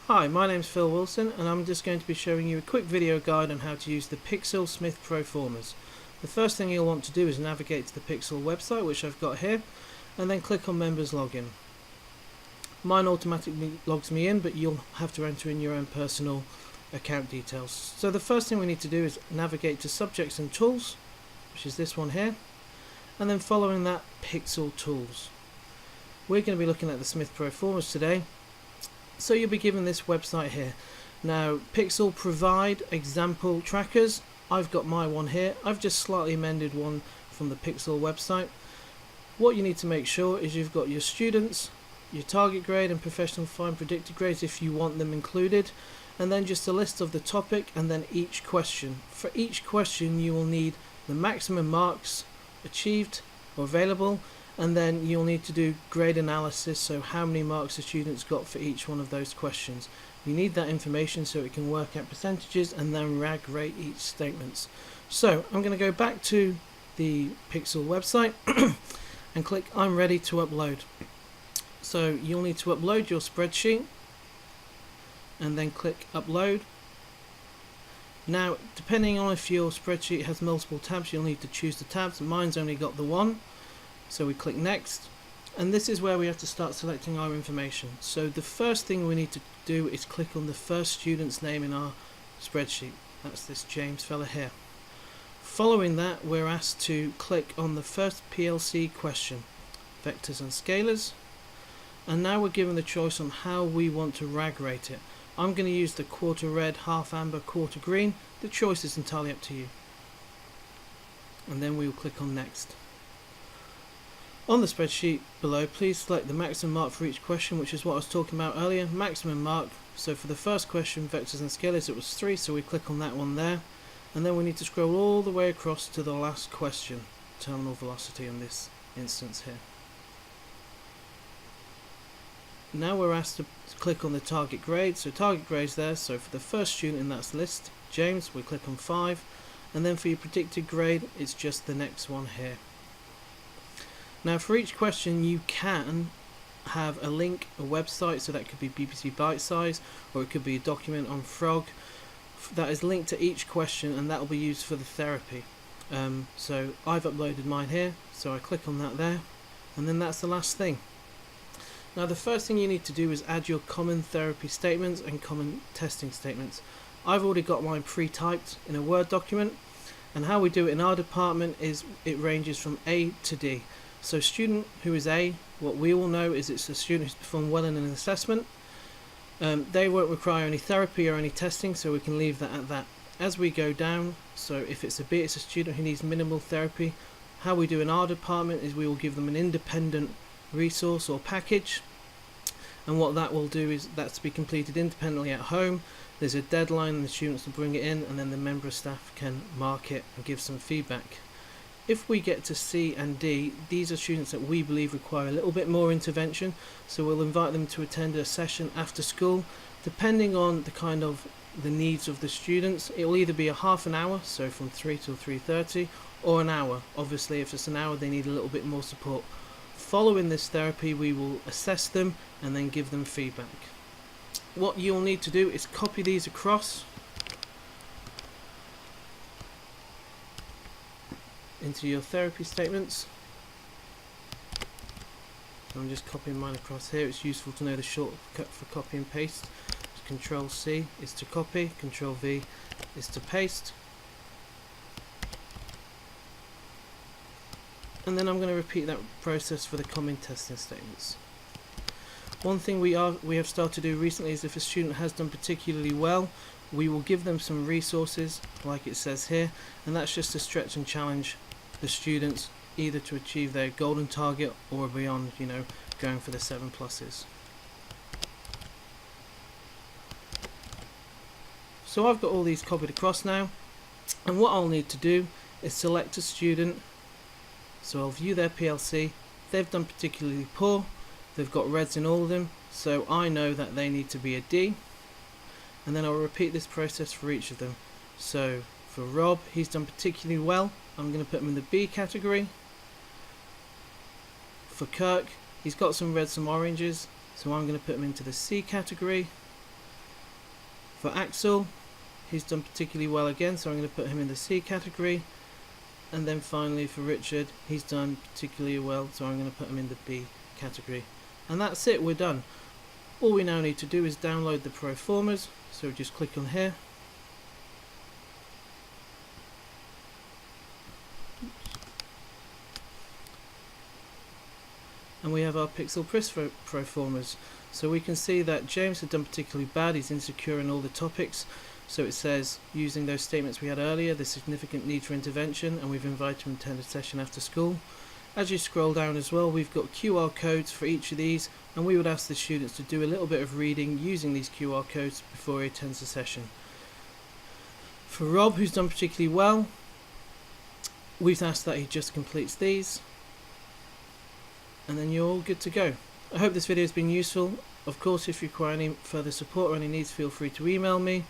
Hi, my name's Phil Wilson and I'm just going to be showing you a quick video guide on how to use the PiXL Smith Proformas. The first thing you'll want to do is navigate to the PiXL website, which I've got here, and then click on Members Login. Mine automatically logs me in, but you'll have to enter in your own personal account details. So the first thing we need to do is navigate to Subjects and Tools, which is this one here, and then following that, PiXL Tools. We're going to be looking at the Smith Proformas today. So you'll be given this website here. Now PiXL provide example trackers. I've got my one here. I've just slightly amended one from the PiXL website. What you need to make sure is you've got your students, your target grade and professional fine predicted grades if you want them included, and then just a list of the topic and then each question. For each question you will need the maximum marks achieved or available, and then you'll need to do grade analysis, so how many marks the students got for each one of those questions. You need that information so it can work out percentages and then RAG rate each statements. So I'm going to go back to the PiXL website and click I'm ready to upload. So you'll need to upload your spreadsheet and then click upload. Now depending on if your spreadsheet has multiple tabs, you'll need to choose the tabs. Mine's only got the one. So we click next, and this is where we have to start selecting our information. So the first thing we need to do is click on the first student's name in our spreadsheet. That's this James fella here. Following that, we're asked to click on the first PLC question, vectors and scalars, and now we're given the choice on how we want to RAG rate it. I'm going to use the quarter red, half amber, quarter green. The choice is entirely up to you. And then we will click on next. On the spreadsheet below, please select the maximum mark for each question, which is what I was talking about earlier. Maximum mark. So for the first question, vectors and scalars, it was 3, so we click on that one there. And then we need to scroll all the way across to the last question, terminal velocity in this instance here. Now we're asked to click on the target grade. So target grade's there. So for the first student in that list, James, we click on 5. And then for your predicted grade, it's just the next one here. Now for each question you can have a link, a website, so that could be BBC Bitesize, or it could be a document on Frog that is linked to each question, and that will be used for the therapy. So I've uploaded mine here, so I click on that there, and then that's the last thing. Now the first thing you need to do is add your common therapy statements and common testing statements. I've already got mine pre-typed in a Word document, and how we do it in our department is it ranges from A to D. So student who is A, what we all know is it's a student who's performed well in an assessment. They won't require any therapy or any testing, so we can leave that at that. As we go down, so if it's a B, it's a student who needs minimal therapy. How we do in our department is we will give them an independent resource or package, and what that will do is that's to be completed independently at home. There's a deadline and the students will bring it in, and then the member of staff can mark it and give some feedback. If we get to C and D, these are students that we believe require a little bit more intervention, so we'll invite them to attend a session after school. Depending on the needs of the students, it will either be a half an hour, so from 3 till 3:30, or an hour. Obviously if it's an hour they need a little bit more support. Following this therapy we will assess them and then give them feedback. What you'll need to do is copy these across into your therapy statements. So I'm just copying mine across here. It's useful to know the shortcut for copy and paste. Control C is to copy, Control V is to paste. And then I'm going to repeat that process for the common testing statements. One thing we have started to do recently is if a student has done particularly well, we will give them some resources like it says here, and that's just to stretch and challenge the students either to achieve their golden target or beyond, going for the 7+. So I've got all these copied across now, and what I'll need to do is select a student. So I'll view their PLC. They've done particularly poor, they've got reds in all of them, so I know that they need to be a D, and then I'll repeat this process for each of them. So for Rob, he's done particularly well, I'm going to put him in the B category. For Kirk, he's got some reds, some oranges, so I'm going to put him into the C category. For Axel, he's done particularly well again, so I'm going to put him in the C category. And then finally for Richard, he's done particularly well, so I'm going to put him in the B category. And that's it, we're done. All we now need to do is download the Proformas, so just click on here. And we have our PiXL Proformas. So we can see that James had done particularly bad, he's insecure in all the topics. So it says, using those statements we had earlier, the significant need for intervention, and we've invited him to attend a session after school. As you scroll down as well, we've got QR codes for each of these, and we would ask the students to do a little bit of reading using these QR codes before he attends the session. For Rob, who's done particularly well, we've asked that he just completes these, and then you're all good to go. I hope this video has been useful. Of course, if you require any further support or any needs, feel free to email me.